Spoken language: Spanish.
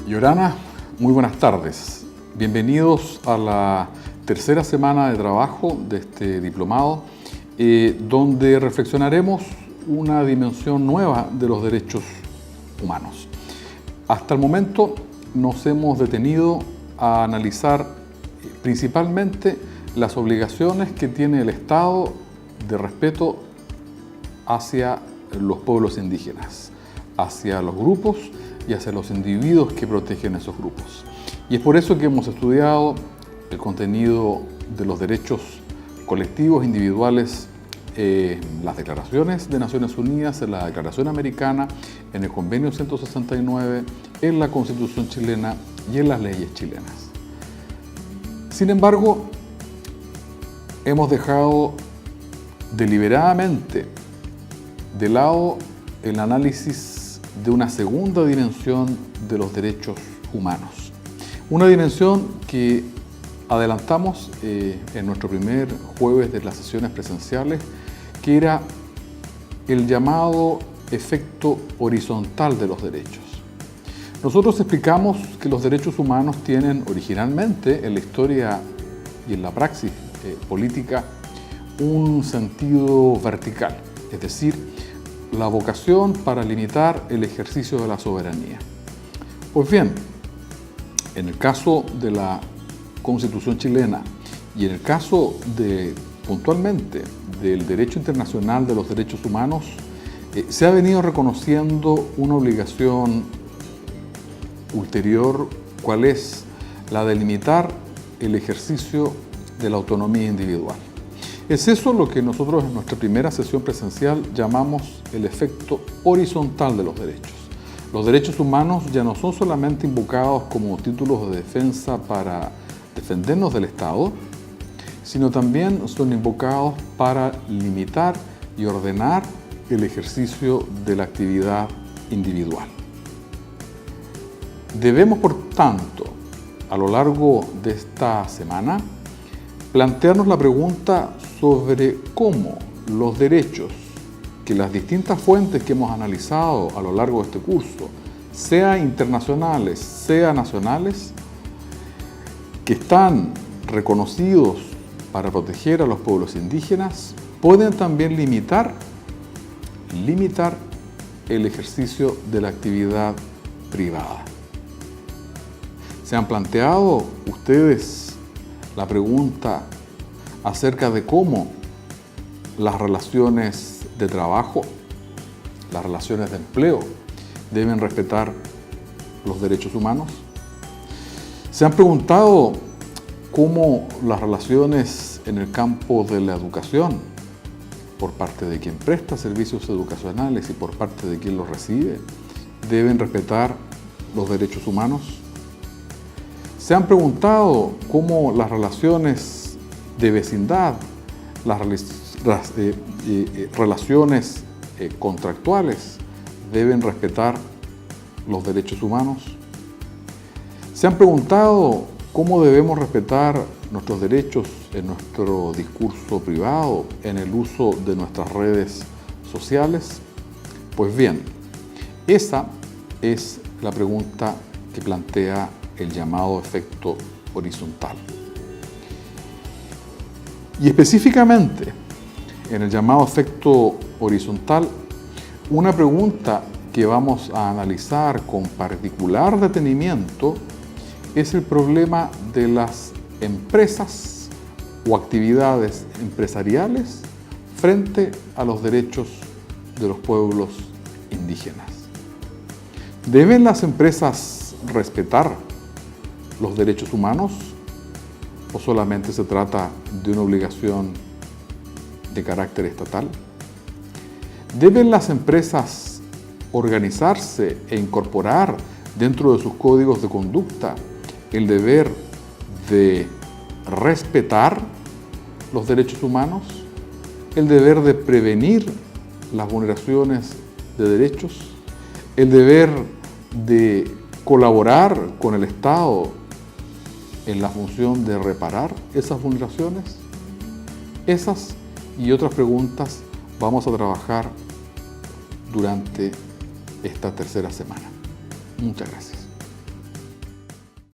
Yorana, muy buenas tardes. Bienvenidos a la tercera semana de trabajo de este diplomado, donde reflexionaremos una dimensión nueva de los derechos humanos. Hasta el momento nos hemos detenido a analizar principalmente las obligaciones que tiene el Estado de respeto hacia los pueblos indígenas, hacia los grupos y hacia los individuos que protegen esos grupos. Y es por eso que hemos estudiado el contenido de los derechos colectivos, individuales, en las declaraciones de Naciones Unidas, en la Declaración Americana, en el Convenio 169, en la Constitución chilena y en las leyes chilenas. Sin embargo, hemos dejado deliberadamente de lado el análisis de una segunda dimensión de los derechos humanos. Una dimensión que adelantamos en nuestro primer jueves de las sesiones presenciales, que era el llamado efecto horizontal de los derechos. Nosotros explicamos que los derechos humanos tienen originalmente en la historia y en la praxis política un sentido vertical, es decir, la vocación para limitar el ejercicio de la soberanía. Pues bien, en el caso de la Constitución chilena y en el caso puntualmente del derecho internacional de los derechos humanos, se ha venido reconociendo una obligación ulterior, cual es la de limitar el ejercicio de la autonomía individual. Es eso lo que nosotros en nuestra primera sesión presencial llamamos el efecto horizontal de los derechos. Los derechos humanos ya no son solamente invocados como títulos de defensa para defendernos del Estado, sino también son invocados para limitar y ordenar el ejercicio de la actividad individual. Debemos, por tanto, a lo largo de esta semana, plantearnos la pregunta sobre cómo los derechos que las distintas fuentes que hemos analizado a lo largo de este curso, sea internacionales, sea nacionales, que están reconocidos para proteger a los pueblos indígenas, pueden también limitar el ejercicio de la actividad privada. ¿Se han planteado ustedes la pregunta acerca de cómo las relaciones de trabajo, las relaciones de empleo, deben respetar los derechos humanos? ¿Se han preguntado cómo las relaciones en el campo de la educación, por parte de quien presta servicios educacionales y por parte de quien los recibe, deben respetar los derechos humanos? ¿Se han preguntado cómo las relaciones de vecindad, las relaciones contractuales deben respetar los derechos humanos? ¿Se han preguntado cómo debemos respetar nuestros derechos en nuestro discurso privado, en el uso de nuestras redes sociales? Pues bien, esa es la pregunta que plantea el llamado efecto horizontal. Y específicamente, en el llamado efecto horizontal, una pregunta que vamos a analizar con particular detenimiento es el problema de las empresas o actividades empresariales frente a los derechos de los pueblos indígenas. ¿Deben las empresas respetar los derechos humanos o solamente se trata de una obligación de carácter estatal? ¿Deben las empresas organizarse e incorporar dentro de sus códigos de conducta el deber de respetar los derechos humanos, el deber de prevenir las vulneraciones de derechos, el deber de colaborar con el Estado en la función de reparar esas vulneraciones? Esas y otras preguntas vamos a trabajar durante esta tercera semana. Muchas gracias.